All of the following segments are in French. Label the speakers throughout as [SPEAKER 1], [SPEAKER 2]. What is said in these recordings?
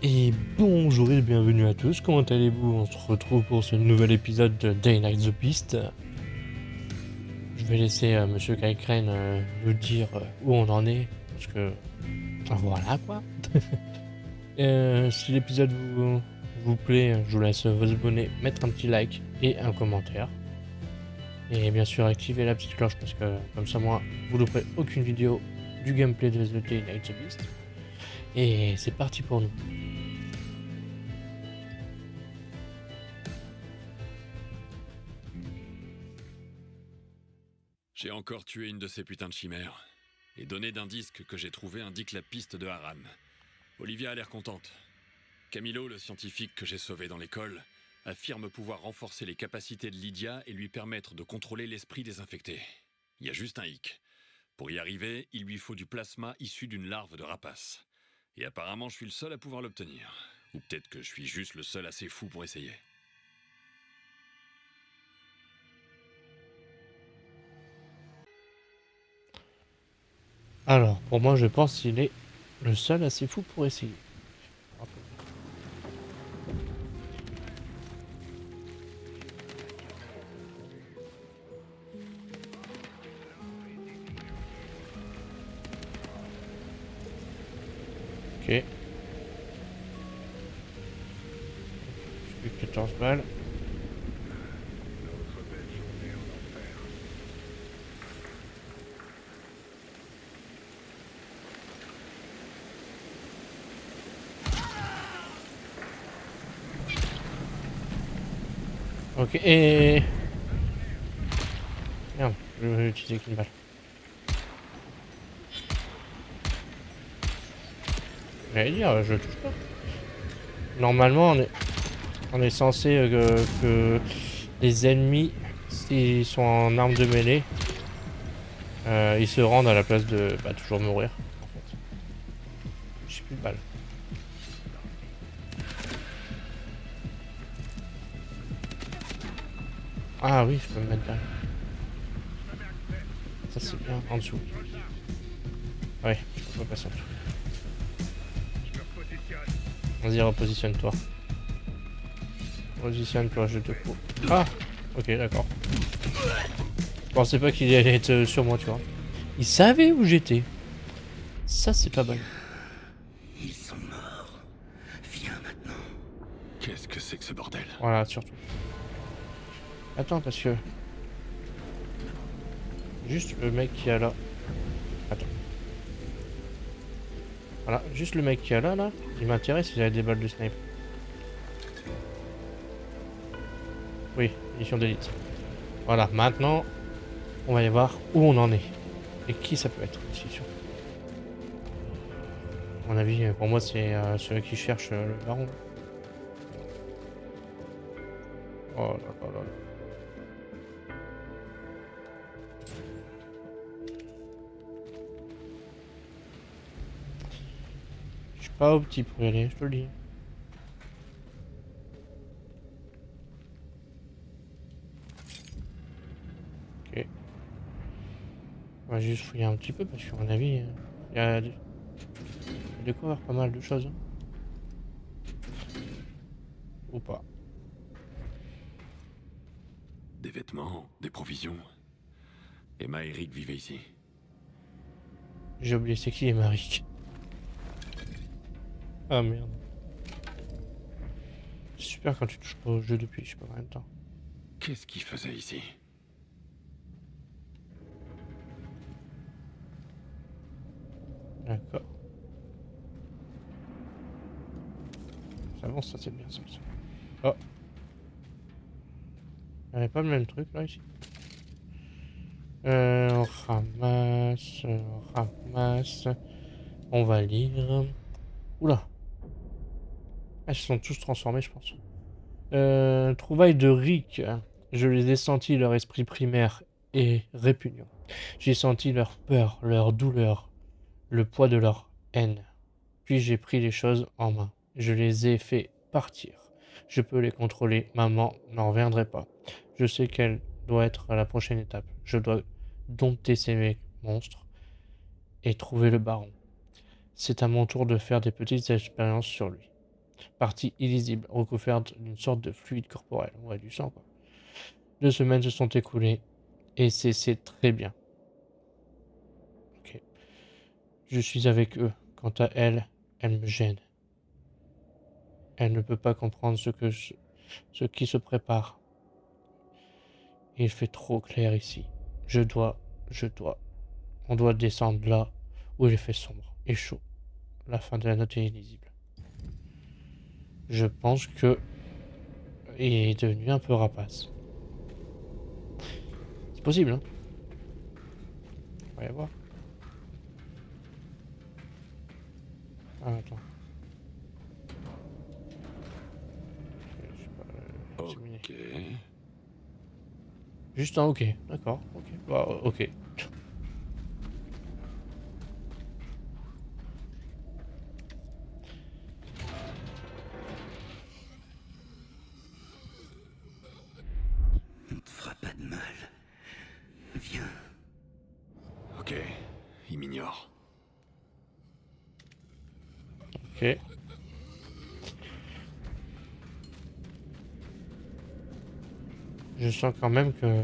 [SPEAKER 1] Et bonjour et bienvenue à tous, comment allez-vous? On se retrouve pour ce nouvel épisode de Daylight the Beast. Je vais laisser Monsieur Kaikren nous dire où on en est, parce que voilà quoi. Si l'épisode vous plaît, je vous laisse vous abonner, mettre un petit like et un commentaire. Et bien sûr activer la petite cloche, parce que comme ça moi, vous ne louperez aucune vidéo du gameplay de The Daylight the Beast. Et c'est parti pour nous.
[SPEAKER 2] J'ai encore tué une de ces putains de chimères. Les données d'un disque que j'ai trouvé indiquent la piste de Haran. Olivia a l'air contente. Camilo, le scientifique que j'ai sauvé dans l'école, affirme pouvoir renforcer les capacités de Lydia et lui permettre de contrôler l'esprit des infectés. Il y a juste un hic. Pour y arriver, il lui faut du plasma issu d'une larve de rapace. Et apparemment, je suis le seul à pouvoir l'obtenir. Ou peut-être que je suis juste le seul assez fou pour essayer.
[SPEAKER 1] Alors, pour moi, je pense qu'il est le seul assez fou pour essayer. Ok. J'ai plus que 14 balles. Ok, et... Merde, je vais utiliser qu'une balle. J'allais dire, je touche pas. Normalement, on est censé que les ennemis, s'ils sont en arme de mêlée, ils se rendent à la place de toujours mourir. En fait. J'ai plus de balles. Ah oui, je peux me mettre derrière. Ça c'est bien, en dessous. Ouais, je peux pas passer en dessous. Vas-y, repositionne-toi. Positionne-toi, je te coupe. Ah, ok, d'accord. Je pensais pas qu'il allait être sur moi, tu vois. Il savait où j'étais. Ça, c'est pas mal.
[SPEAKER 3] Ils sont morts. Viens maintenant.
[SPEAKER 2] Qu'est-ce que c'est que ce bordel ?
[SPEAKER 1] Voilà, surtout. Attends, parce que... Juste le mec qui a là... Attends. Voilà, juste le mec qui a là, il m'intéresse, il a des balles de snipe. Oui, mission d'élite. Voilà, maintenant, on va y voir où on en est. Et qui ça peut être, c'est sûr. À mon avis, pour moi, c'est celui qui cherche le baron. Oh là là là là. Je suis pas au petit pour y aller, je te le dis. Ok. On va juste fouiller un petit peu parce qu'à mon avis, il y a de quoi avoir pas mal de choses. Hein. Ou pas.
[SPEAKER 2] Des vêtements, des provisions. Emma et Eric vivaient ici.
[SPEAKER 1] J'ai oublié c'est qui Emaric. Ah merde. C'est super quand tu touches pas au jeu depuis je sais pas combien de temps.
[SPEAKER 2] Qu'est-ce qu'ils faisaient ici ?
[SPEAKER 1] D'accord. Ça avance, ça c'est bien ça. Oh. Il n'y avait pas le même truc là ici. On ramasse, on ramasse. On va lire. Oula. Ah, ils se sont tous transformés, je pense. Trouvailles de Rick. Je les ai sentis, leur esprit primaire et répugnant. J'ai senti leur peur, leur douleur, le poids de leur haine. Puis j'ai pris les choses en main. Je les ai fait partir. Je peux les contrôler. Maman n'en reviendrait pas. Je sais quelle doit être la prochaine étape. Je dois dompter ces monstres et trouver le baron. C'est à mon tour de faire des petites expériences sur lui. Partie illisible, recouverte d'une sorte de fluide corporel. Ouais, du sang, quoi. 2 semaines se sont écoulées, et c'est très bien. Ok. Je suis avec eux. Quant à elle, elle me gêne. Elle ne peut pas comprendre ce qui se prépare. Il fait trop clair ici. Je dois. On doit descendre là où il fait sombre et chaud. La fin de la note est illisible. Je pense que il est devenu un peu rapace. C'est possible, hein? On va y voir. Ah, attends. Je sais pas, terminé.
[SPEAKER 2] Ok.
[SPEAKER 1] Juste un ok, d'accord, ok. Bah, ok.
[SPEAKER 3] On te fera pas de mal. Viens.
[SPEAKER 2] Ok. Il m'ignore.
[SPEAKER 1] Ok. Je sens quand même que...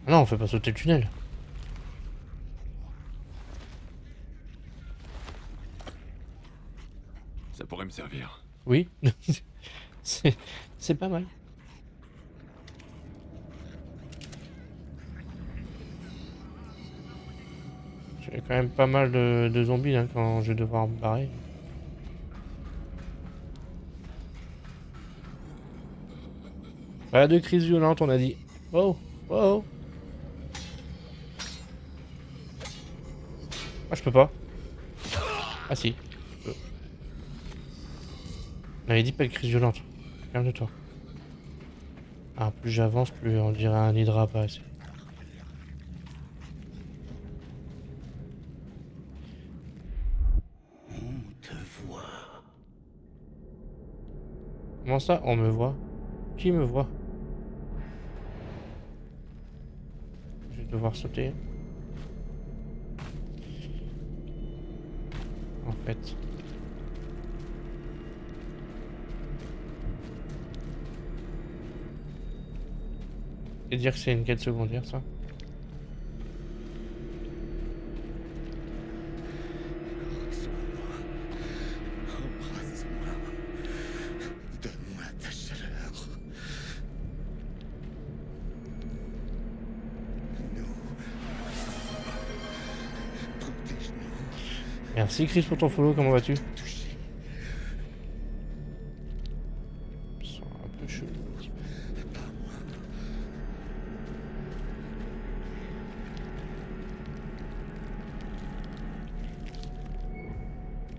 [SPEAKER 1] Ah non, on fait pas sauter le tunnel.
[SPEAKER 2] Ça pourrait me servir.
[SPEAKER 1] Oui. c'est c'est pas mal. J'ai quand même pas mal de zombies hein, quand je vais devoir me barrer. Pas de crise violente, on a dit. Oh, oh. Ah, je peux pas. Ah si, je peux. On avait dit pas de crise violente. Calme-toi. Ah, plus j'avance, plus on dirait un hydra pas assez.
[SPEAKER 3] On te voit.
[SPEAKER 1] Comment ça, on me voit? Qui me voit? Je vais devoir sauter. En fait. Et dire que c'est une quête secondaire, ça?
[SPEAKER 3] Reçois-moi. Embrasse-moi. Donne-moi ta chaleur. Nous. Protège-nous.
[SPEAKER 1] Merci Chris pour ton follow, comment vas-tu?
[SPEAKER 3] Touché.
[SPEAKER 1] Ils sont un peu chelous. un petit peu.
[SPEAKER 3] Pas moi.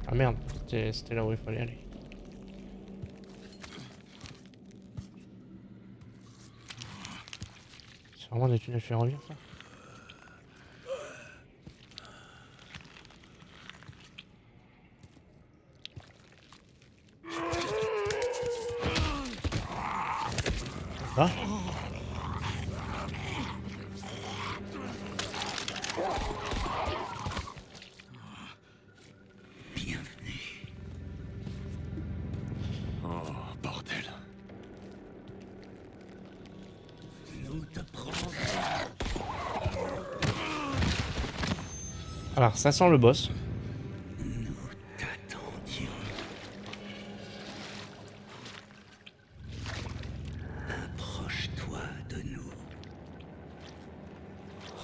[SPEAKER 1] Ah merde, c'était là où il fallait aller. C'est vraiment des tunnels ferroviaires, ça? Ah?
[SPEAKER 3] Bienvenue.
[SPEAKER 2] Oh, bordel.
[SPEAKER 3] Nous te prendrons.
[SPEAKER 1] Alors, ça sent le boss.
[SPEAKER 3] Nous t'attendions. Approche-toi de nous.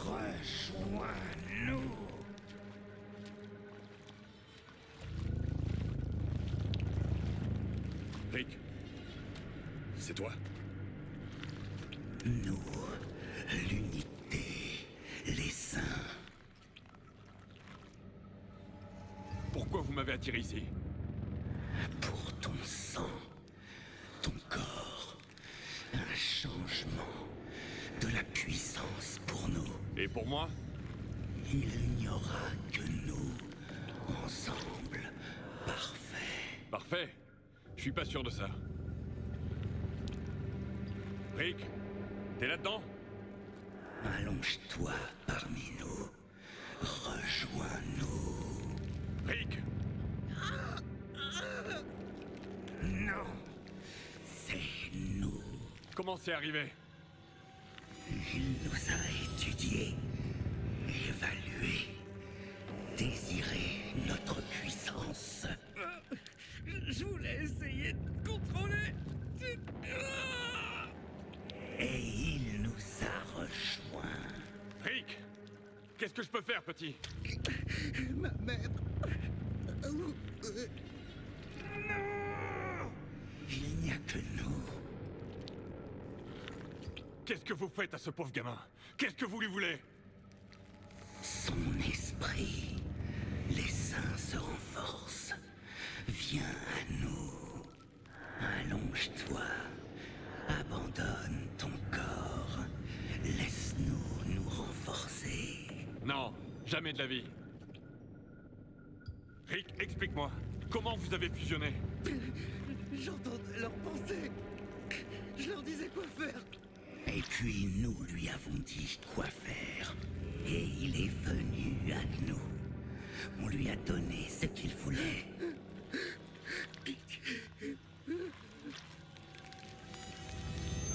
[SPEAKER 3] Rejoins-nous.
[SPEAKER 2] Rick. C'est toi?
[SPEAKER 3] Nous, l'unité, les saints.
[SPEAKER 2] Pourquoi vous m'avez attiré ici?
[SPEAKER 3] Pour ton sang, ton corps, un changement, de la puissance pour nous.
[SPEAKER 2] Et pour moi?
[SPEAKER 3] Il n'y aura que nous, ensemble, parfait.
[SPEAKER 2] Parfait. Je suis pas sûr de ça. Rick, T'es là-dedans?
[SPEAKER 3] Allonge-toi parmi nous. Rejoins-nous.
[SPEAKER 2] Rick!
[SPEAKER 3] Non, c'est nous.
[SPEAKER 2] Comment c'est arrivé?
[SPEAKER 3] Il nous a étudiés, évalués, désiré notre puissance.
[SPEAKER 4] Je voulais essayer de contrôler.
[SPEAKER 3] Et il nous a rejoints.
[SPEAKER 2] Rick! Qu'est-ce que je peux faire, petit?
[SPEAKER 4] Ma mère.
[SPEAKER 3] Il n'y a que nous.
[SPEAKER 2] Qu'est-ce que vous faites à ce pauvre gamin? Qu'est-ce que vous lui voulez?
[SPEAKER 3] Son esprit, les saints se renforcent. Viens à nous. Allonge-toi. Abandonne ton corps. Laisse-nous nous renforcer.
[SPEAKER 2] Non, jamais de la vie. Rick, explique-moi. Comment vous avez fusionné?
[SPEAKER 4] J'entendais leurs pensées. Je leur disais quoi faire.
[SPEAKER 3] Et puis nous lui avons dit quoi faire. Et il est venu à nous. On lui a donné ce qu'il voulait.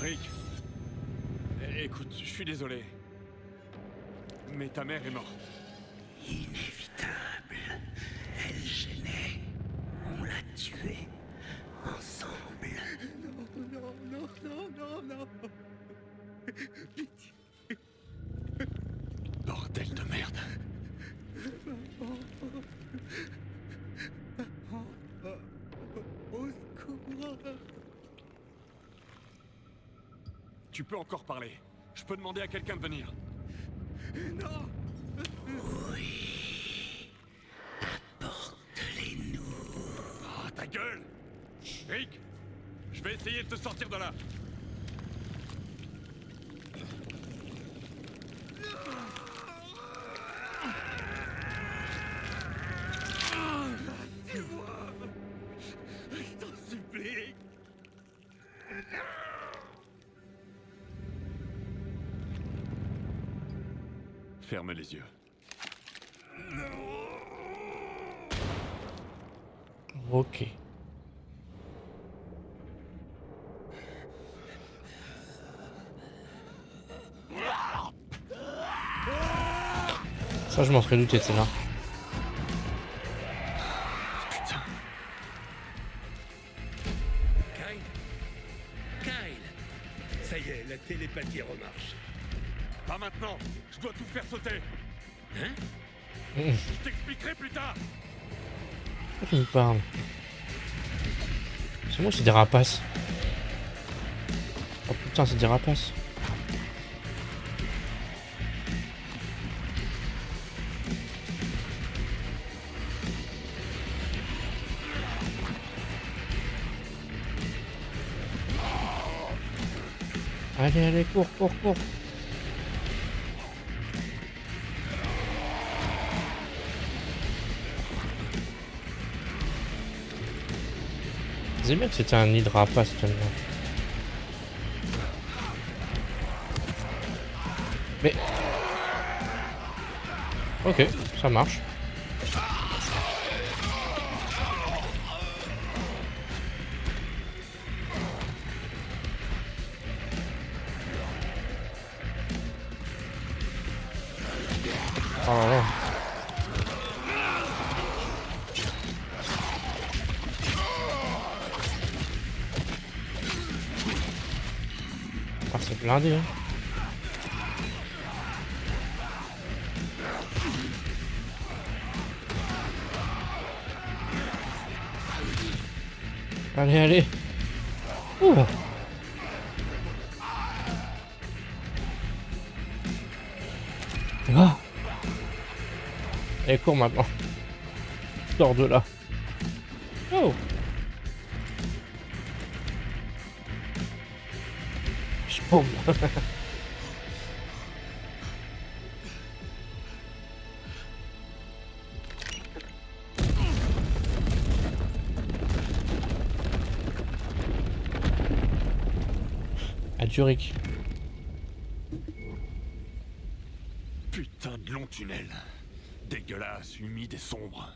[SPEAKER 2] Rick, écoute, je suis désolé. Mais ta mère est morte.
[SPEAKER 3] Inévitable. Elle gênait. On l'a tuée. Ensemble.
[SPEAKER 4] Non.
[SPEAKER 2] Bordel de merde.
[SPEAKER 4] Au secours.
[SPEAKER 2] Tu peux encore parler. Je peux demander à quelqu'un de venir.
[SPEAKER 4] Non.
[SPEAKER 3] Oui. Apporte-les-nous.
[SPEAKER 2] Ah, ta gueule! Rick, je vais essayer de te sortir de là.
[SPEAKER 4] Je t'en supplie.
[SPEAKER 2] Ferme les yeux.
[SPEAKER 1] Ok. Ça, je m'en serais douté de celle-là.
[SPEAKER 2] Putain.
[SPEAKER 5] Kyle, ça y est, la télépathie remarche.
[SPEAKER 2] Pas maintenant. Je dois tout faire sauter.
[SPEAKER 5] Hein?
[SPEAKER 2] Je t'expliquerai plus tard.
[SPEAKER 1] Pourquoi tu me parles? C'est moi, c'est des rapaces. Oh putain, c'est des rapaces. Allez, cours. C'est bien que c'était un nid de rapace tellement. Mais... Ok, ça marche. Oh là là. Ah, c'est blindé, hein. Allez. Ouh. Ah. Allez, cours maintenant. Sors de là. Oh. Je paume. Adieu, Rick.
[SPEAKER 2] Putain de long tunnel. Dégueulasse, humide et sombre.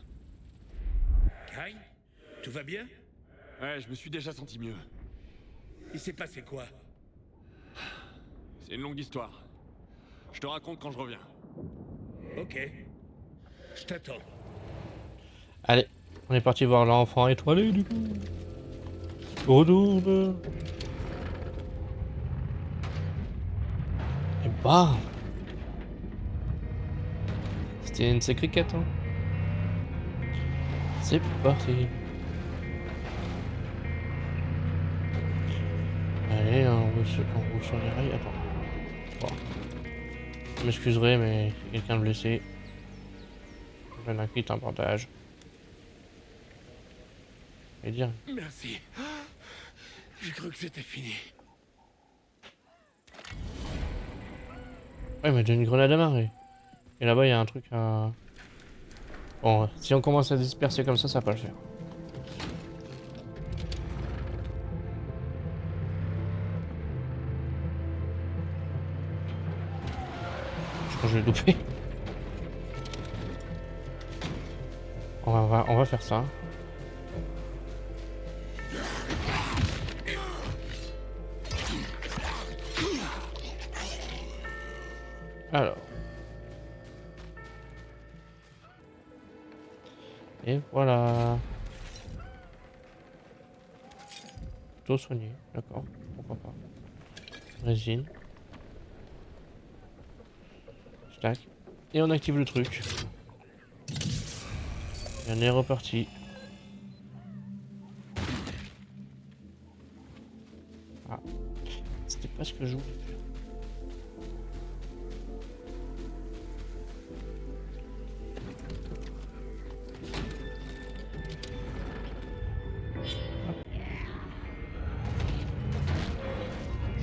[SPEAKER 5] Kai, tout va bien?
[SPEAKER 2] Ouais, je me suis déjà senti mieux.
[SPEAKER 5] Il s'est passé quoi?
[SPEAKER 2] C'est une longue histoire. Je te raconte quand je reviens.
[SPEAKER 5] Ok. Je t'attends.
[SPEAKER 1] Allez, on est parti voir l'enfant étoilé du coup. Retourne. Et bam. C'était une sacrée quête, hein. C'est parti. Allez, on roule sur les rails. Attends. Bon. Je m'excuserai, mais quelqu'un de blessé. Je donne un kit, un bandage. Et dire.
[SPEAKER 5] Merci. J'ai cru que c'était fini.
[SPEAKER 1] Ouais, mais j'ai une grenade à main, oui. Et là-bas, il y a un truc à... Bon, si on commence à disperser comme ça va pas le faire. Je crois que je l'ai loupé. On va faire ça. Alors. Et voilà. Plutôt soigné, d'accord. Pourquoi pas. Résine. Tac. Et on active le truc. Et on est reparti. Ah. C'était pas ce que je voulais faire.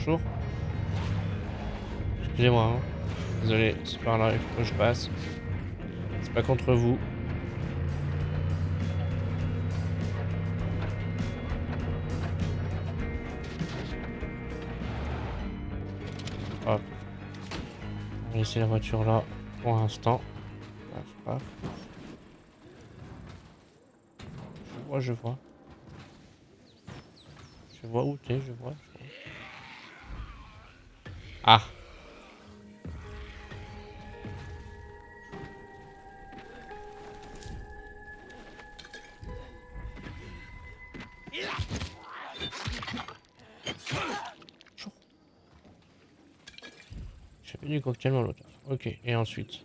[SPEAKER 1] Bonjour. Excusez-moi, hein. Désolé, c'est par là, il faut que je passe. C'est pas contre vous. Hop. On va laisser la voiture là pour l'instant. Paf, paf. Je vois. Je vois où t'es, je vois. Ah. J'ai fait du cocktail molotov. Ok, et ensuite.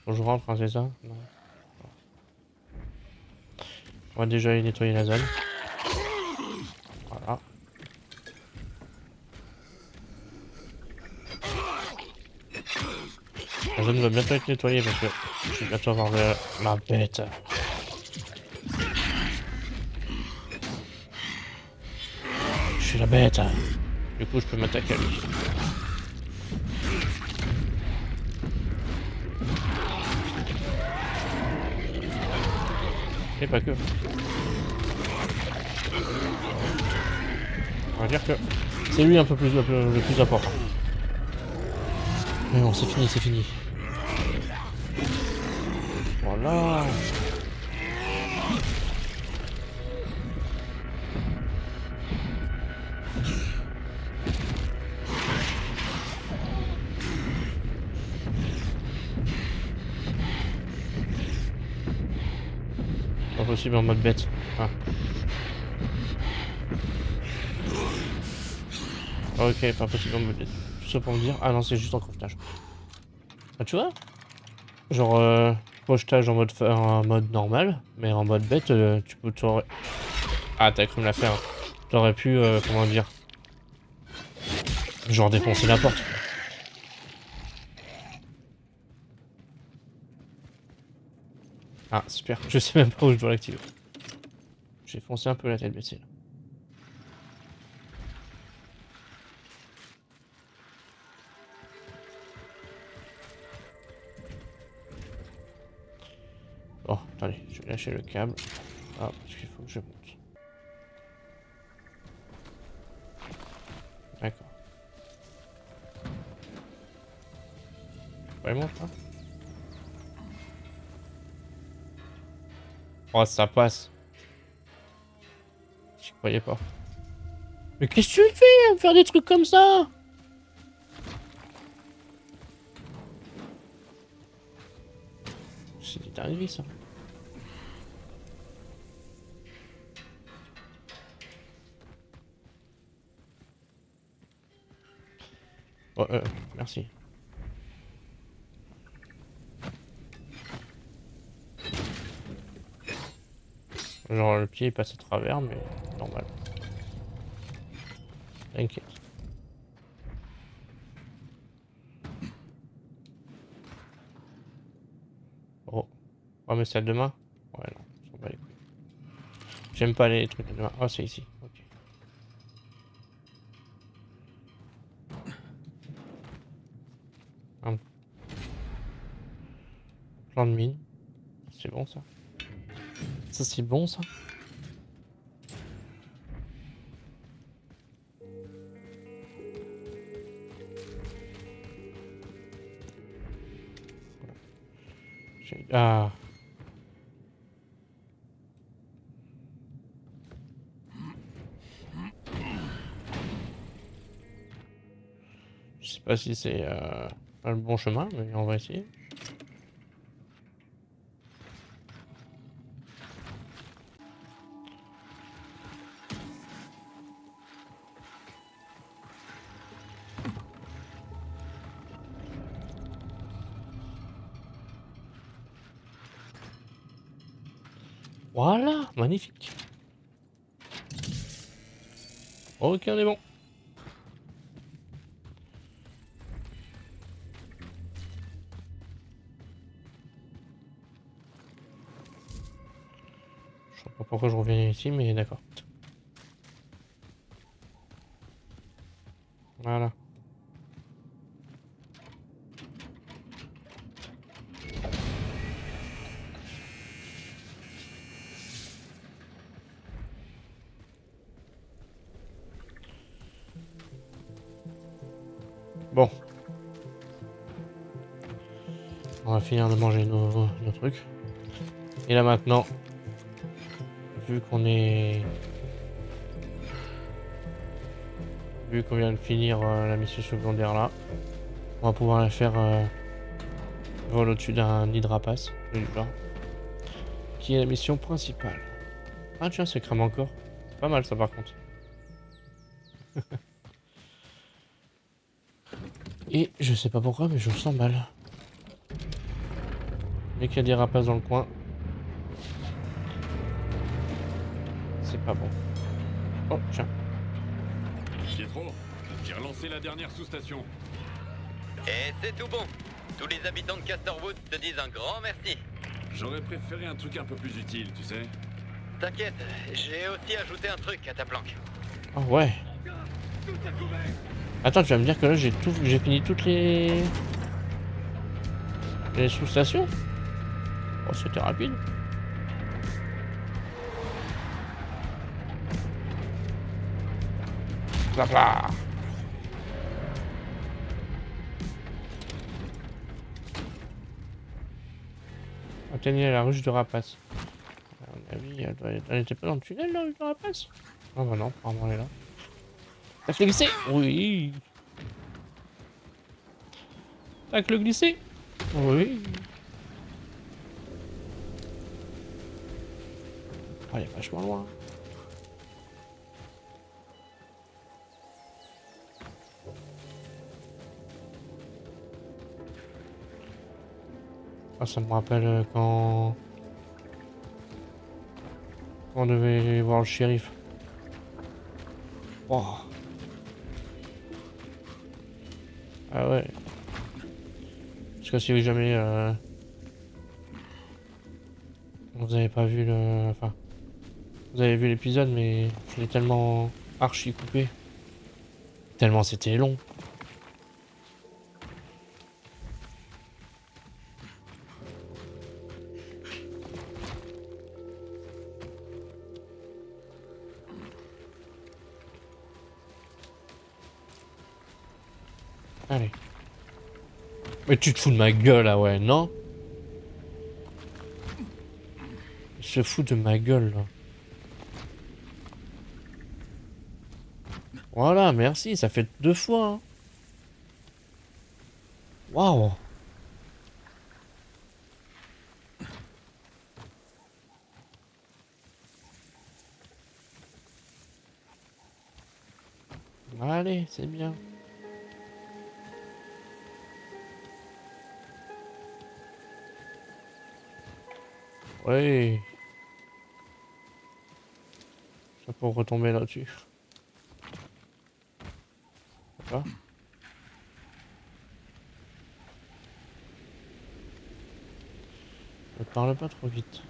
[SPEAKER 1] Faut que je rentre, hein, c'est ça? Non. On va déjà aller nettoyer la zone. Voilà. La zone va bientôt être nettoyée parce que je vais bientôt avoir la bête. Je suis la bête. Du coup, je peux m'attaquer à lui. Et pas que. On va dire que c'est lui un peu plus le plus important. Mais bon, c'est fini, c'est fini. Voilà. Pas possible en mode bête. Ah. Ok, pas possible en mode bête. Tout ça pour me dire, ah non, c'est juste en crochetage. Ah, tu vois? Genre, crochetage en mode normal, mais en mode bête, tu peux t'aurais... Ah, t'as cru me la faire. T'aurais pu, comment dire... Genre défoncer la porte. Ah, super. Je sais même pas où je dois l'activer. J'ai foncé un peu la tête baissée là. Oh, attendez, je vais lâcher le câble. Ah, parce qu'il faut que je monte. D'accord. pas les montres, hein. Oh, ça passe. J'y croyais pas. Mais qu'est-ce que tu fais à me faire des trucs comme ça? C'est des dingueries, ça. Oh, merci. Genre le pied est passé à travers, mais normal. T'inquiète. Oh. Oh, mais c'est à deux mains? Ouais, non, on s'en bat les couilles. J'aime pas les trucs à deux mains. Oh, c'est ici. Ok. Un plan de mine. C'est bon, ça. Ça, c'est bon, ça. Ah. Je sais pas si c'est le bon chemin, mais on va essayer. Voilà, magnifique. Ok, on est bon. Je sais pas pourquoi je reviens ici, mais d'accord. Voilà. Bon. On va finir de manger nos trucs. Et là maintenant, vu qu'on est... Vu qu'on vient de finir la mission secondaire là, on va pouvoir la faire vol au-dessus d'un nid de rapace, du genre, qui est la mission principale. Ah tiens, c'est crame encore. Pas mal ça par contre. Et je sais pas pourquoi, mais je me sens mal. Dès qu'il y a des rapaces dans le coin, c'est pas bon. Oh tiens.
[SPEAKER 2] Pietro, j'ai relancé la dernière sous-station.
[SPEAKER 6] Et c'est tout bon. Tous les habitants de Castorwood te disent un grand merci.
[SPEAKER 2] J'aurais préféré un truc un peu plus utile, tu sais.
[SPEAKER 6] T'inquiète, j'ai aussi ajouté un truc à ta planque.
[SPEAKER 1] Oh ouais. Attends, tu vas me dire que là j'ai fini toutes les sous-stations? Oh, c'était rapide. Blabla. Atteignez la ruche de rapace. À mon avis, elle était pas dans le tunnel, la ruche de rapace? Ah bah non, apparemment elle est là. Tac le glisser. Oui. Tac le glisser. Oui. Oh, il est vachement loin. Ah, ça me rappelle quand on devait voir le shérif. Oh. Ah ouais. Parce que si jamais vous avez pas vu le... Enfin, vous avez vu l'épisode, mais je l'ai tellement archi coupé. Tellement c'était long. Allez. Mais tu te fous de ma gueule, ah ouais, non? Il se fout de ma gueule, là. Voilà, merci, ça fait 2 fois. Hein. Waouh. Allez, c'est bien. Oui. Ça pour retomber là-dessus. Voilà. Ne parle pas trop vite.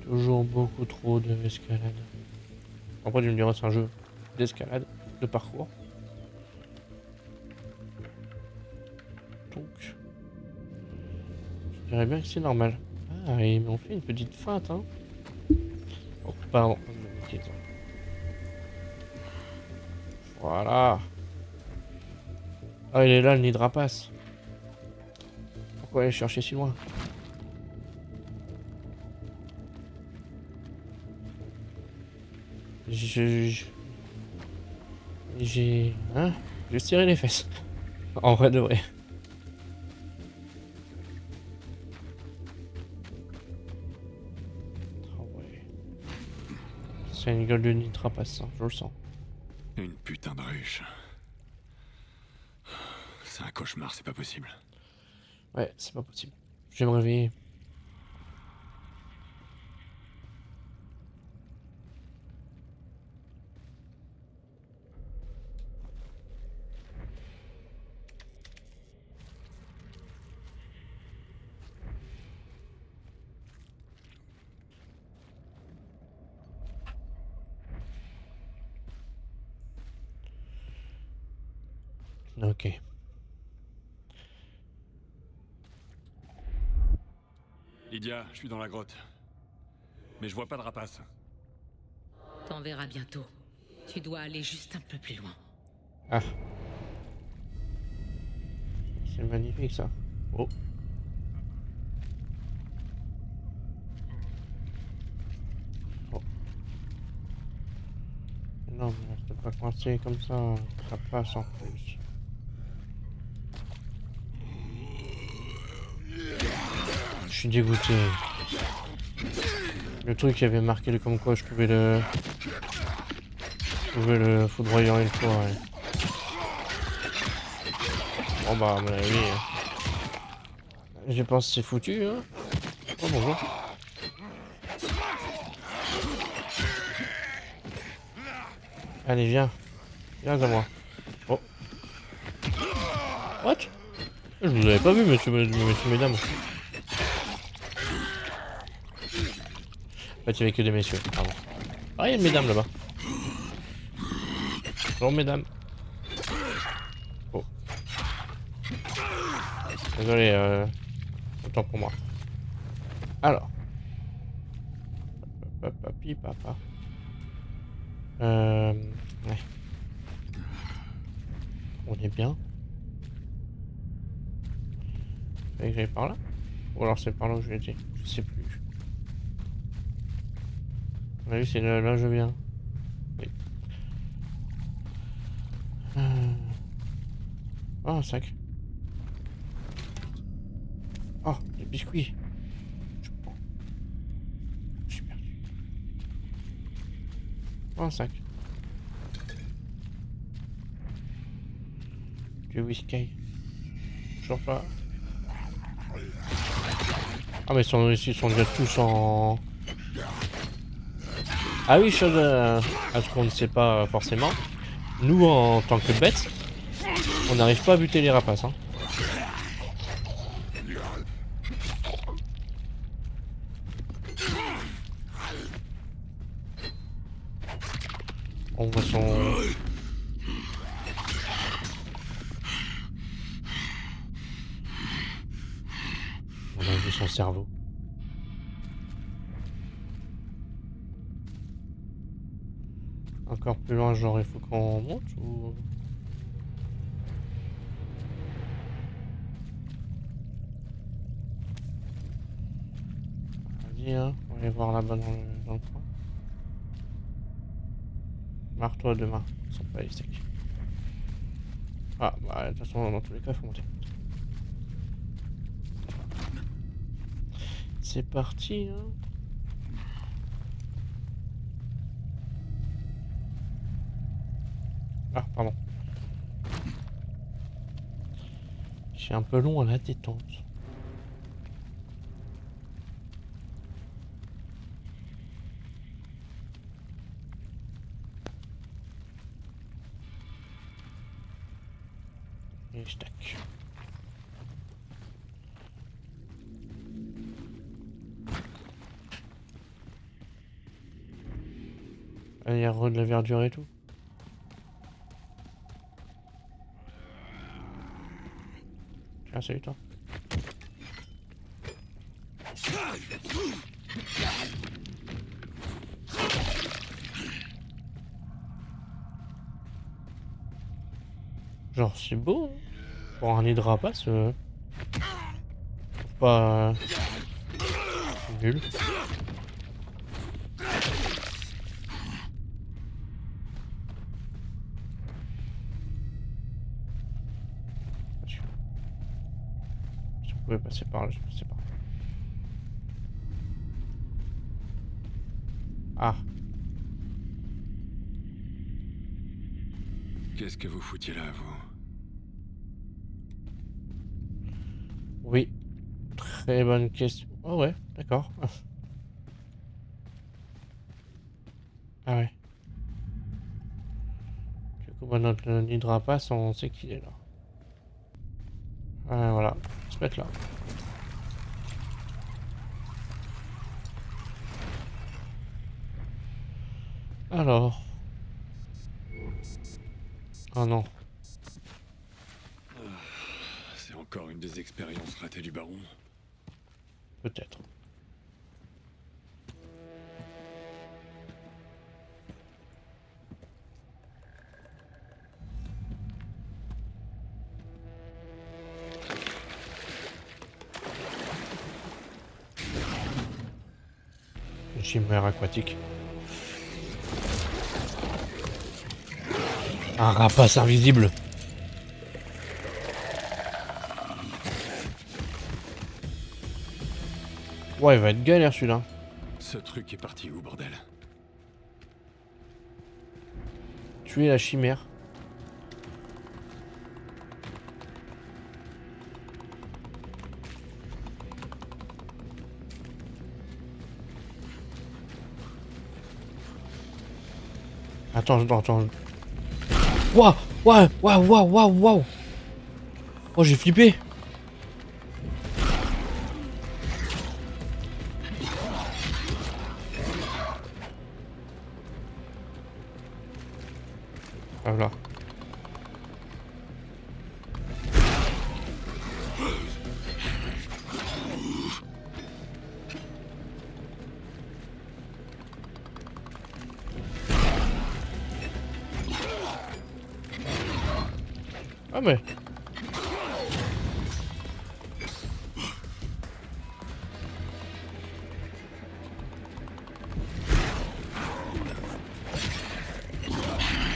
[SPEAKER 1] Toujours beaucoup trop d'escalade. Après, tu me diras, c'est un jeu d'escalade, de parcours. Donc, je dirais bien que c'est normal. Ah, ils m'ont fait une petite feinte, hein. Oh, pardon. Voilà. Ah, il est là, le nid de rapace. Pourquoi aller chercher si loin? J'ai... Hein? J'ai tiré les fesses. En vrai de vrai. Oh ouais. C'est une gueule de nid de rapace, hein, je le sens.
[SPEAKER 2] Une putain de ruche. C'est un cauchemar, c'est pas possible.
[SPEAKER 1] Ouais, c'est pas possible. Je vais me réveiller. Ok.
[SPEAKER 2] Lydia, je suis dans la grotte. Mais je vois pas de rapace.
[SPEAKER 7] T'en verras bientôt. Tu dois aller juste un peu plus loin.
[SPEAKER 1] Ah. C'est magnifique ça. Oh. Oh. Non, mais je peux pas coincer comme ça. Ça passe en plus. Je suis dégoûté. Le truc il avait marqué le comme quoi je pouvais le... foudroyer une fois, ouais. Bon bah à mon avis... Je pense que c'est foutu, hein. Oh bonjour. Allez viens. Viens à moi. Oh. What? Je vous avais pas vu monsieur, mesdames. En fait il y avait que des messieurs, pardon. Ah il y a une mesdames là-bas. Bonjour mesdames. Oh. Désolé, autant pour moi. Alors. Papi, papa. Ouais. On est bien. Fallait que j'aille par là. Ou alors c'est par là où je l'ai dit. Je sais plus. On a vu, c'est là je viens. Oui. Oh, un sac. Oh, des biscuits. Je prends. Je suis perdu. Oh, un sac. Du whisky. Toujours pas. Ah mais ils sont déjà tous en... Ah oui, chose à ce qu'on ne sait pas forcément. Nous en tant que bêtes, on n'arrive pas à buter les rapaces. Hein. On voit son... son cerveau. Encore plus loin, genre il faut qu'on monte ou... Vas-y, hein, on va aller voir là-bas dans le coin. Marre-toi demain, ils sont pas les steaks. Ah, bah de toute façon, dans tous les cas, il faut monter. C'est parti, hein. Ah, pardon. Je suis un peu long à la détente. Et je tac. Ah, il y a de la verdure et tout. Tiens, salut toi. Genre c'est beau, hein. Pour un nid de rapace, pas nul. Si on pouvait passer par là, je passais par là. Ah,
[SPEAKER 2] Qu'est-ce que vous foutiez là, vous?
[SPEAKER 1] oui. Très bonne question. Oh ouais, d'accord. Ah ouais. Du coup, bah, notre nid de rapace, on sait qu'il est là. Voilà, on va se mettre là. Alors. Oh non.
[SPEAKER 2] C'est encore une des expériences ratées du baron.
[SPEAKER 1] Peut-être. Une chimère aquatique. Un rapace invisible. Ouais, il va être galère celui-là.
[SPEAKER 2] Ce truc est parti où, bordel?
[SPEAKER 1] Tuer la chimère. Attends. Waouh, waouh. Oh, j'ai flippé. Voilà. Ah mais...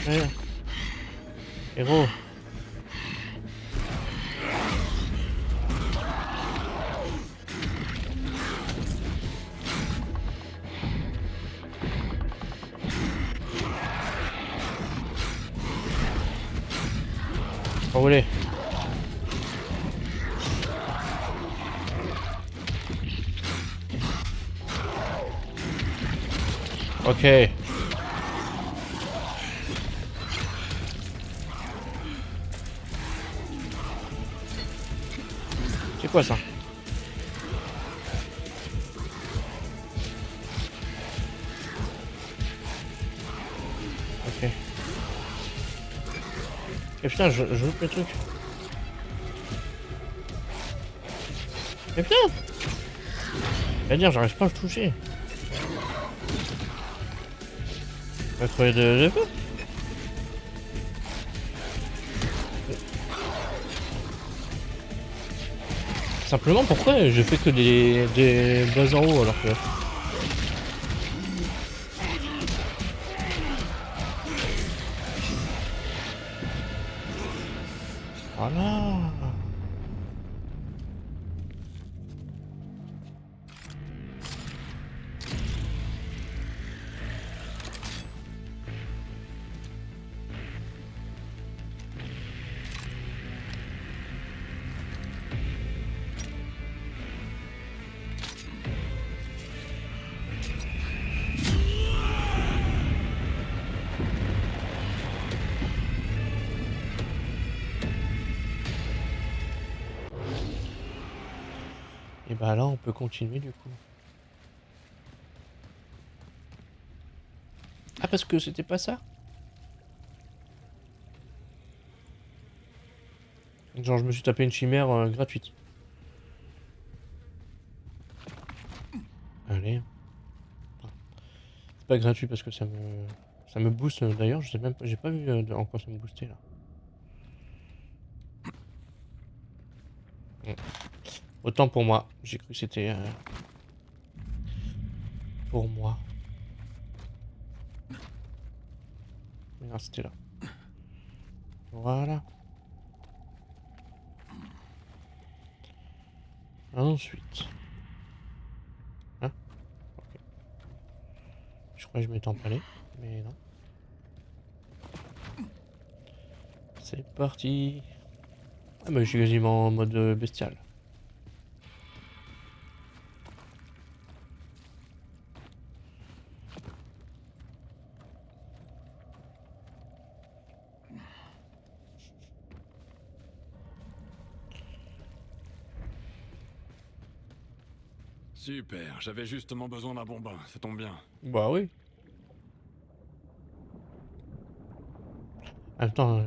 [SPEAKER 1] Ouais. Héros. Envolé. Ok. C'est quoi ça? Ok. Et putain, je loupe le truc. Et putain! C'est-à-dire, j'arrive pas à le toucher. On va trouver de feu. Simplement, pourquoi je fais que des bases en haut alors que... Voilà. Et bah là, on peut continuer du coup. Ah, parce que c'était pas ça? Genre, je me suis tapé une chimère gratuite. Allez. C'est pas gratuit parce que ça me booste. D'ailleurs, je sais même pas, j'ai pas vu en quoi ça me boostait là. Autant pour moi, j'ai cru que c'était pour moi. Mais non, c'était là. Voilà. Ensuite. Hein? Ok. Je crois que je m'étais empalé, mais non. C'est parti. Ah bah je suis quasiment en mode bestial.
[SPEAKER 2] Super, j'avais justement besoin d'un bon bain, ça tombe bien.
[SPEAKER 1] Bah oui. Attends.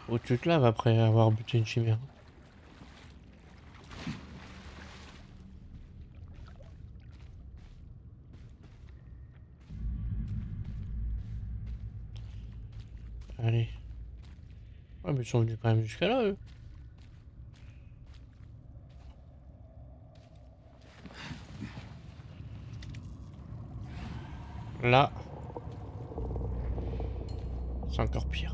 [SPEAKER 1] Oh, tu te laves après avoir buté une chimère. Allez. Ouais, mais ils sont venus quand même jusqu'à là, eux. Là. C'est encore pire.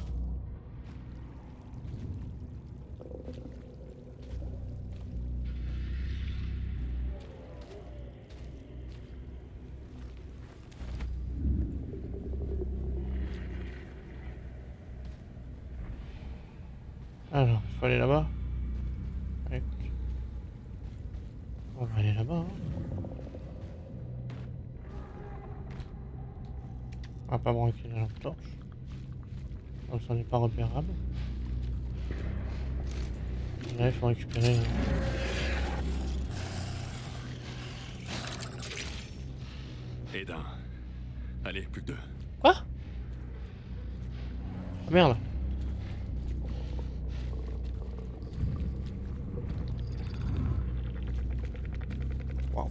[SPEAKER 1] Alors, il faut aller là-bas. Allez. On va aller là-bas. Hein. On va pas braquer la lampe torche. Donc ça n'est pas repérable. Là, il faut récupérer.
[SPEAKER 2] Et d'un. Allez, plus que deux.
[SPEAKER 1] Quoi? Ah, merde. Waouh.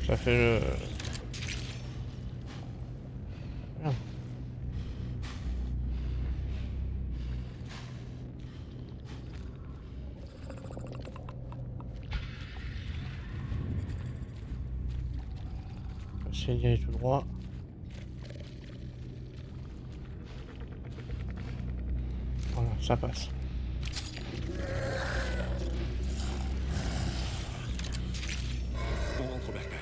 [SPEAKER 1] Ça fait le... Merde. On va essayer d'y aller tout droit. Voilà, ça passe.
[SPEAKER 2] On rentre au bercail.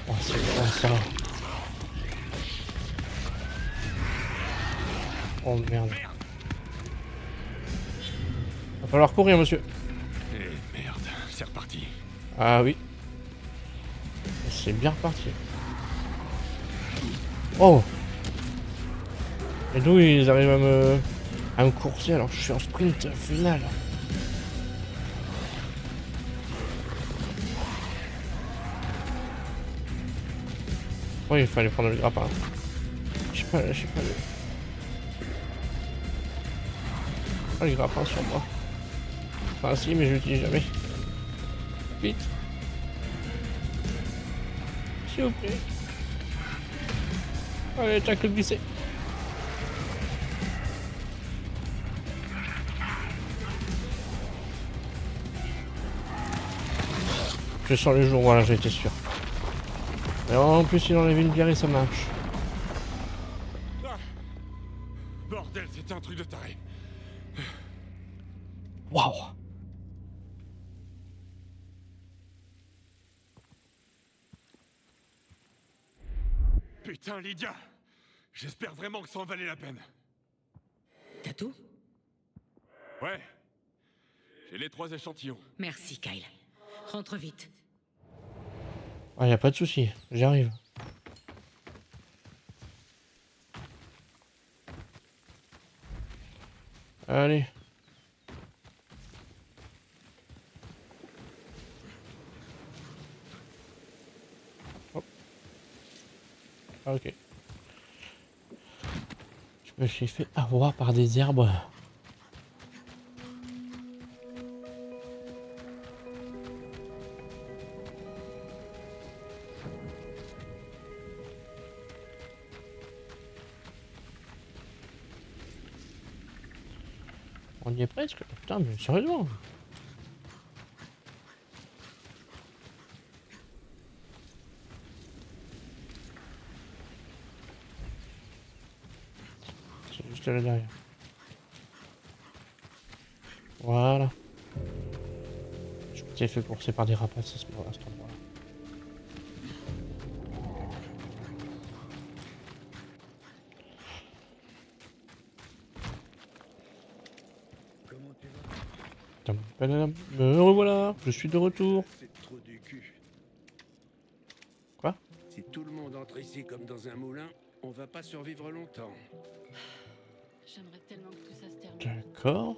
[SPEAKER 1] Oh, c'est quoi ça? Oh merde. Va falloir courir, monsieur.
[SPEAKER 2] Eh merde, c'est reparti.
[SPEAKER 1] Ah oui. C'est bien reparti. Oh! Et d'où ils arrivent à me courser alors que je suis en sprint final. Oui, il fallait prendre le grappin. Je sais pas le... Pas le grappin sur moi. Enfin si, mais je l'utilise jamais. Vite. S'il vous plaît. Allez, tac, le glisser. Je sens le jour, voilà, j'étais sûr. Et en plus, il enlève une bière et ça marche.
[SPEAKER 2] Ah bordel, c'était un truc de taré.
[SPEAKER 1] Waouh!
[SPEAKER 2] Putain, Lydia! J'espère vraiment que ça en valait la peine.
[SPEAKER 7] T'as tout?
[SPEAKER 2] Ouais. J'ai les 3 échantillons.
[SPEAKER 7] Merci, Kyle. Rentre vite.
[SPEAKER 1] Ah, y a pas de souci, j'arrive. Allez. Hop. Ah, ok. Je me suis fait avoir par des herbes. On y est presque. Putain, mais sérieusement. C'est juste là derrière. Voilà. Je m'étais fait courser par des rapaces à cet endroit-là.
[SPEAKER 5] Comment tu vas?
[SPEAKER 1] Me revoilà, je suis de retour.
[SPEAKER 5] C'est trop du cul.
[SPEAKER 1] Quoi?
[SPEAKER 5] Si tout le monde entre ici comme dans un moulin, on va pas survivre longtemps.
[SPEAKER 8] J'aimerais tellement que tout ça se termine.
[SPEAKER 1] D'accord.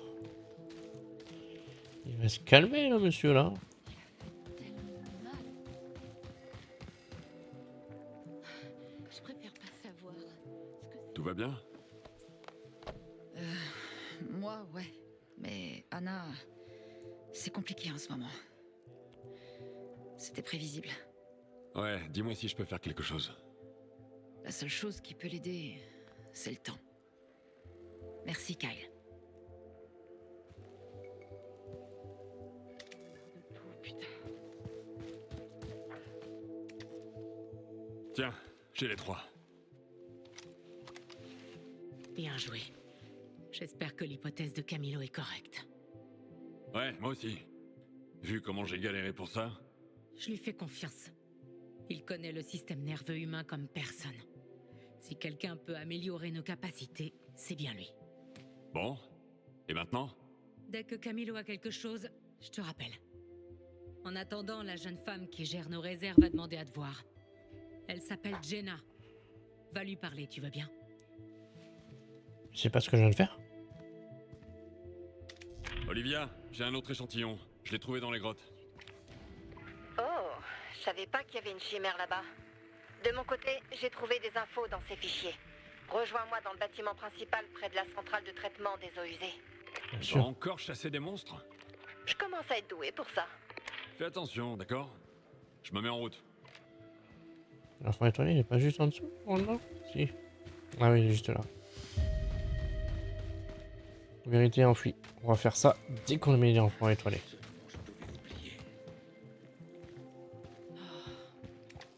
[SPEAKER 1] Il va se calmer là, monsieur là.
[SPEAKER 8] Tellement mal. Je préfère pas savoir ce que c'est.
[SPEAKER 2] Tout va bien?
[SPEAKER 9] Moi, ouais. Mais Anna, c'est compliqué en ce moment. C'était prévisible.
[SPEAKER 2] Ouais, dis-moi si je peux faire quelque chose.
[SPEAKER 9] La seule chose qui peut l'aider, c'est le temps. Merci, Kyle.
[SPEAKER 8] De tout, putain.
[SPEAKER 2] Tiens, j'ai les 3.
[SPEAKER 7] Bien joué. J'espère que l'hypothèse de Camilo est correcte.
[SPEAKER 2] Ouais, moi aussi. Vu comment j'ai galéré pour ça.
[SPEAKER 7] Je lui fais confiance. Il connaît le système nerveux humain comme personne. Si quelqu'un peut améliorer nos capacités, c'est bien lui.
[SPEAKER 2] Bon. Et maintenant?
[SPEAKER 7] Dès que Camilo a quelque chose, je te rappelle. En attendant, la jeune femme qui gère nos réserves va demander à te voir. Elle s'appelle Jenna. Va lui parler, tu veux bien?
[SPEAKER 1] C'est pas ce que je viens de faire.
[SPEAKER 2] Olivia, j'ai un autre échantillon. Je l'ai trouvé dans les grottes.
[SPEAKER 10] Oh, je savais pas qu'il y avait une chimère là-bas. De mon côté, j'ai trouvé des infos dans ces fichiers. Rejoins-moi dans le bâtiment principal près de la centrale de traitement des eaux usées.
[SPEAKER 1] Bien
[SPEAKER 2] Tu vas
[SPEAKER 1] sûr.
[SPEAKER 2] encore chasser des monstres?
[SPEAKER 10] Je commence à être doué pour ça.
[SPEAKER 2] Fais attention, d'accord? Je me mets en route.
[SPEAKER 1] L'enfant étoilé, il est pas juste en dessous? Oh non? Si. Ah oui, il est juste là. Vérité enfouie. On va faire ça dès qu'on a mis les enfants étoilés.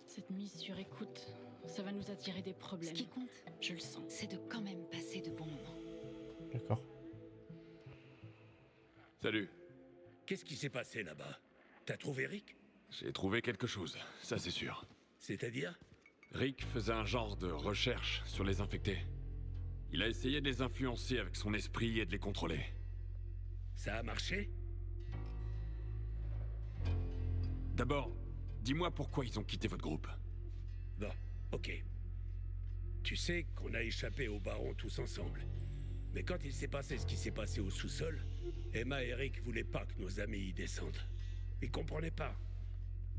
[SPEAKER 8] Cette mise sur écoute, ça va nous attirer des
[SPEAKER 9] Ce
[SPEAKER 8] problèmes.
[SPEAKER 9] qui compte,
[SPEAKER 8] Je le sens.
[SPEAKER 9] c'est de quand même passer de bons moments.
[SPEAKER 1] D'accord.
[SPEAKER 2] Salut.
[SPEAKER 5] Qu'est-ce qui s'est passé là-bas? T'as trouvé Rick?
[SPEAKER 2] J'ai trouvé quelque chose, ça c'est sûr.
[SPEAKER 5] C'est-à-dire?
[SPEAKER 2] Rick faisait un genre de recherche sur les infectés. Il a essayé de les influencer avec son esprit et de les contrôler.
[SPEAKER 5] Ça a marché?
[SPEAKER 2] D'abord, dis-moi pourquoi ils ont quitté votre groupe.
[SPEAKER 5] Bon, ok. Tu sais qu'on a échappé au baron tous ensemble. Mais quand il s'est passé ce qui s'est passé au sous-sol, Emma et Rick voulaient pas que nos amis y descendent. Ils comprenaient pas.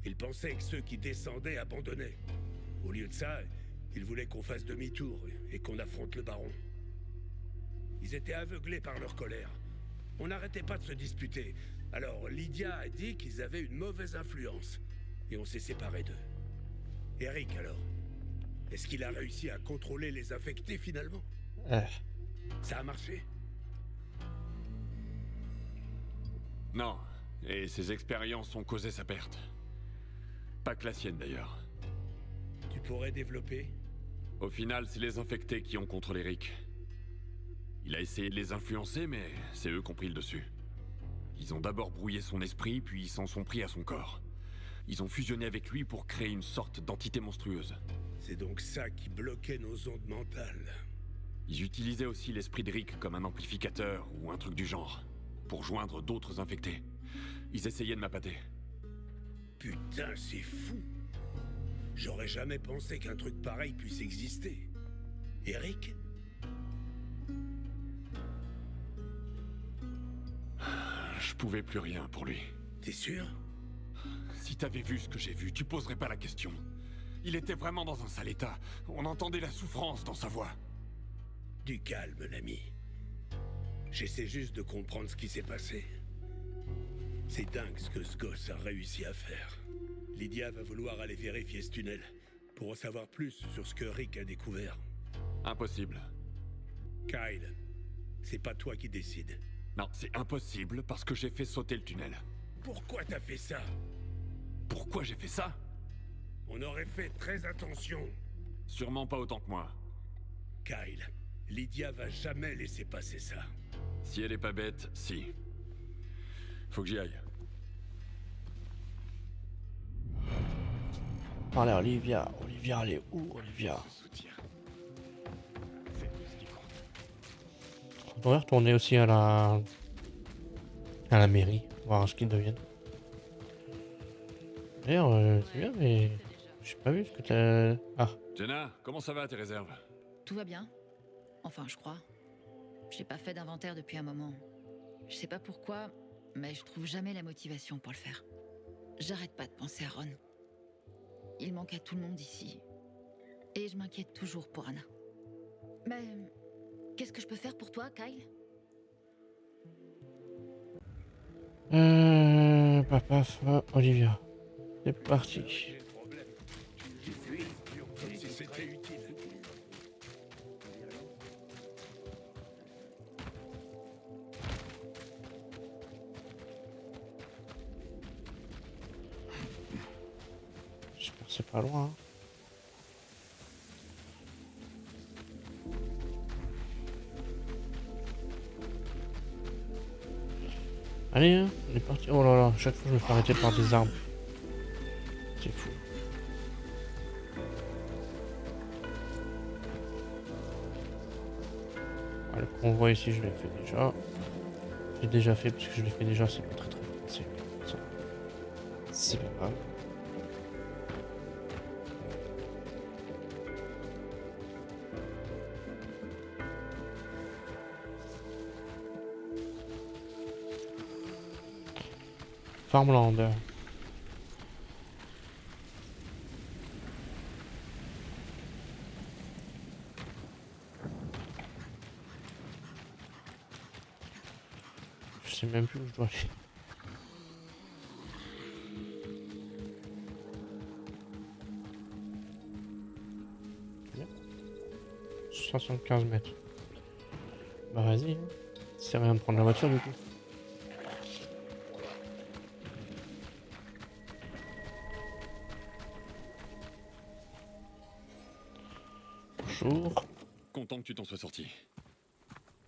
[SPEAKER 5] Ils pensaient que ceux qui descendaient abandonnaient. Au lieu de ça, ils voulaient qu'on fasse demi-tour et qu'on affronte le baron. Ils étaient aveuglés par leur colère. On n'arrêtait pas de se disputer. Alors Lydia a dit qu'ils avaient une mauvaise influence. Et on s'est séparés d'eux. Eric alors? Est-ce qu'il a réussi à contrôler les infectés finalement? Ça a marché?
[SPEAKER 2] Non, et ses expériences ont causé sa perte. Pas que la sienne d'ailleurs.
[SPEAKER 5] Tu pourrais développer?
[SPEAKER 2] Au final, c'est les infectés qui ont contrôlé Rick. Il a essayé de les influencer, mais c'est eux qui ont pris le dessus. Ils ont d'abord brouillé son esprit, puis ils s'en sont pris à son corps. Ils ont fusionné avec lui pour créer une sorte d'entité monstrueuse.
[SPEAKER 5] C'est donc ça qui bloquait nos ondes mentales.
[SPEAKER 2] Ils utilisaient aussi l'esprit de Rick comme un amplificateur ou un truc du genre, pour joindre d'autres infectés. Ils essayaient de m'appâter.
[SPEAKER 5] Putain, c'est fou! J'aurais jamais pensé qu'un truc pareil puisse exister. Eric?
[SPEAKER 2] Je pouvais plus rien pour lui.
[SPEAKER 5] T'es sûr?
[SPEAKER 2] Si t'avais vu ce que j'ai vu, tu poserais pas la question. Il était vraiment dans un sale état. On entendait la souffrance dans sa voix.
[SPEAKER 5] Du calme, l'ami. J'essaie juste de comprendre ce qui s'est passé. C'est dingue ce que ce gosse a réussi à faire. Lydia va vouloir aller vérifier ce tunnel pour en savoir plus sur ce que Rick a découvert.
[SPEAKER 2] Impossible.
[SPEAKER 5] Kyle, c'est pas toi qui décides.
[SPEAKER 2] Non, c'est impossible parce que j'ai fait sauter le tunnel.
[SPEAKER 5] Pourquoi t'as fait ça?
[SPEAKER 2] Pourquoi j'ai fait ça?
[SPEAKER 5] On aurait fait très attention.
[SPEAKER 2] Sûrement pas autant que moi.
[SPEAKER 5] Kyle, Lydia va jamais laisser passer ça.
[SPEAKER 2] Si elle est pas bête, si. Faut que j'y aille.
[SPEAKER 1] Parlez à Olivia. Olivia, elle est où, Olivia? On devrait retourner aussi à la mairie, voir ce qu'ils deviennent. D'ailleurs, c'est bien, mais j'ai pas vu ce que t'as... Ah.
[SPEAKER 2] Jenna, comment ça va tes réserves?
[SPEAKER 9] Tout va bien. Enfin, je crois. J'ai pas fait d'inventaire depuis un moment. Je sais pas pourquoi, mais je trouve jamais la motivation pour le faire. J'arrête pas de penser à Ron. Il manque à tout le monde ici. Et je m'inquiète toujours pour Anna. Mais qu'est-ce que je peux faire pour toi, Kyle?
[SPEAKER 1] Olivia. C'est parti.
[SPEAKER 5] Comme si c'était utile.
[SPEAKER 1] J'espère que c'est pas loin. Allez, hein, on est parti. Oh là là, chaque fois je me fais arrêter par des arbres. C'est fou. Ah, le convoi ici, je l'ai fait déjà. J'ai déjà fait, parce que je l'ai fait déjà, c'est pas très français. C'est pas grave. Farmland. Je sais même plus où je dois aller. Bien. 75 mètres. Bah vas-y. Hein. C'est rien de prendre la voiture du coup. Bonjour.
[SPEAKER 2] Content que tu t'en sois sorti.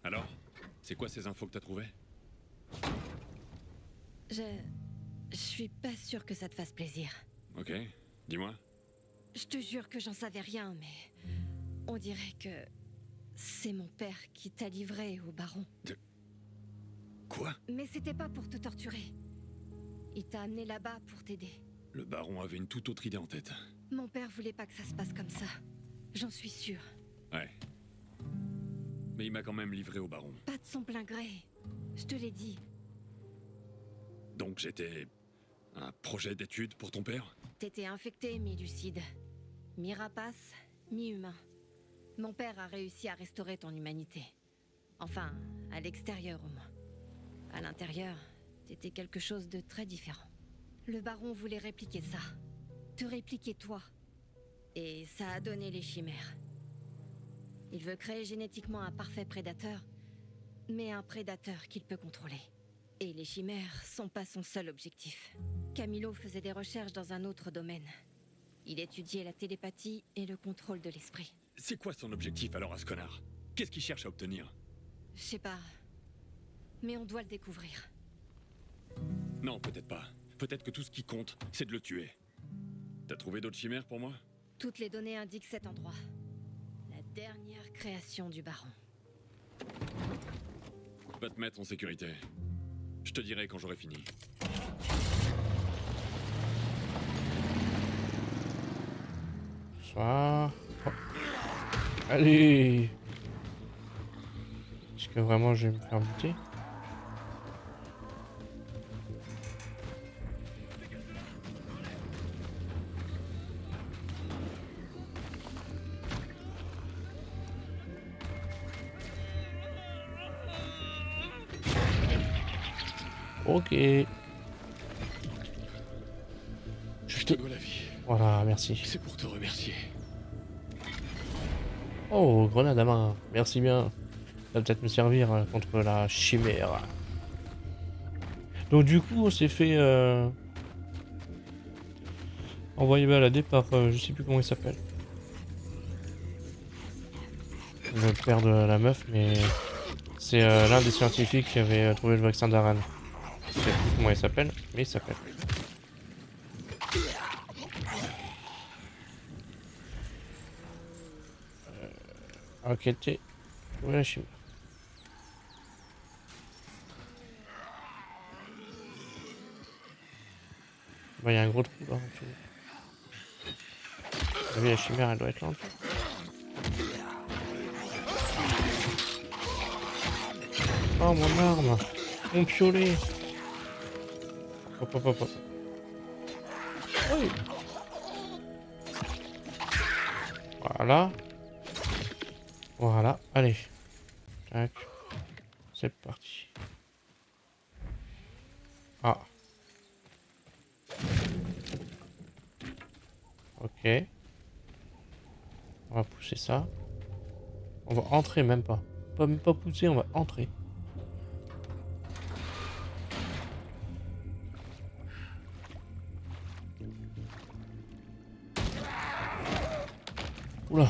[SPEAKER 2] Alors, c'est quoi ces infos que t'as trouvées?
[SPEAKER 10] Je suis pas sûre que ça te fasse plaisir.
[SPEAKER 2] Ok, dis-moi.
[SPEAKER 10] Je te jure que j'en savais rien, mais on dirait que c'est mon père qui t'a livré au baron.
[SPEAKER 2] Quoi?
[SPEAKER 10] Mais c'était pas pour te torturer. Il t'a amené là-bas pour t'aider.
[SPEAKER 2] Le baron avait une toute autre idée en tête.
[SPEAKER 10] Mon père voulait pas que ça se passe comme ça. J'en suis sûre.
[SPEAKER 2] Ouais. Mais il m'a quand même livré au baron.
[SPEAKER 10] Pas de son plein gré. Je te l'ai dit.
[SPEAKER 2] Donc j'étais... un projet d'étude pour ton père?
[SPEAKER 10] T'étais infecté, mais lucide. Mi-rapace, mi-humain. Mon père a réussi à restaurer ton humanité. Enfin, à l'extérieur au moins. À l'intérieur, t'étais quelque chose de très différent. Le baron voulait répliquer ça. Te répliquer toi. Et ça a donné les chimères. Il veut créer génétiquement un parfait prédateur, mais un prédateur qu'il peut contrôler. Et les chimères sont pas son seul objectif. Camilo faisait des recherches dans un autre domaine. Il étudiait la télépathie et le contrôle de l'esprit.
[SPEAKER 2] C'est quoi son objectif alors à ce connard? Qu'est-ce qu'il cherche à obtenir?
[SPEAKER 10] Je sais pas. Mais on doit le découvrir.
[SPEAKER 2] Non, peut-être pas. Peut-être que tout ce qui compte, c'est de le tuer. T'as trouvé d'autres chimères pour moi?
[SPEAKER 10] Toutes les données indiquent cet endroit. La dernière création du baron.
[SPEAKER 2] Va te mettre en sécurité. Je te dirai quand j'aurai fini.
[SPEAKER 1] Bonsoir. Oh. Allez. Est-ce que vraiment je vais me faire buter? Ok.
[SPEAKER 2] Je te dois la vie.
[SPEAKER 1] Voilà, merci.
[SPEAKER 2] C'est pour te remercier.
[SPEAKER 1] Oh, grenade à main. Merci bien. Ça va peut-être me servir contre la chimère. Donc du coup, on s'est fait envoyer balader par je sais plus comment il s'appelle. Le père de la meuf, mais c'est l'un des scientifiques qui avait trouvé le vaccin d'Aran. Je sais plus comment il s'appelle, mais il s'appelle. Enquêter. Trouver la chimère. Bah, il y a un gros trou là en dessous. Vous avez la chimère, elle doit être là en dessous. Oh mon arme! Mon piolet! Hop hop hop hop. Oui. Voilà. Voilà, allez. Tac. C'est parti. Ah. Ok. On va pousser ça. On va entrer même pas. Même pas pousser, on va entrer. Oula.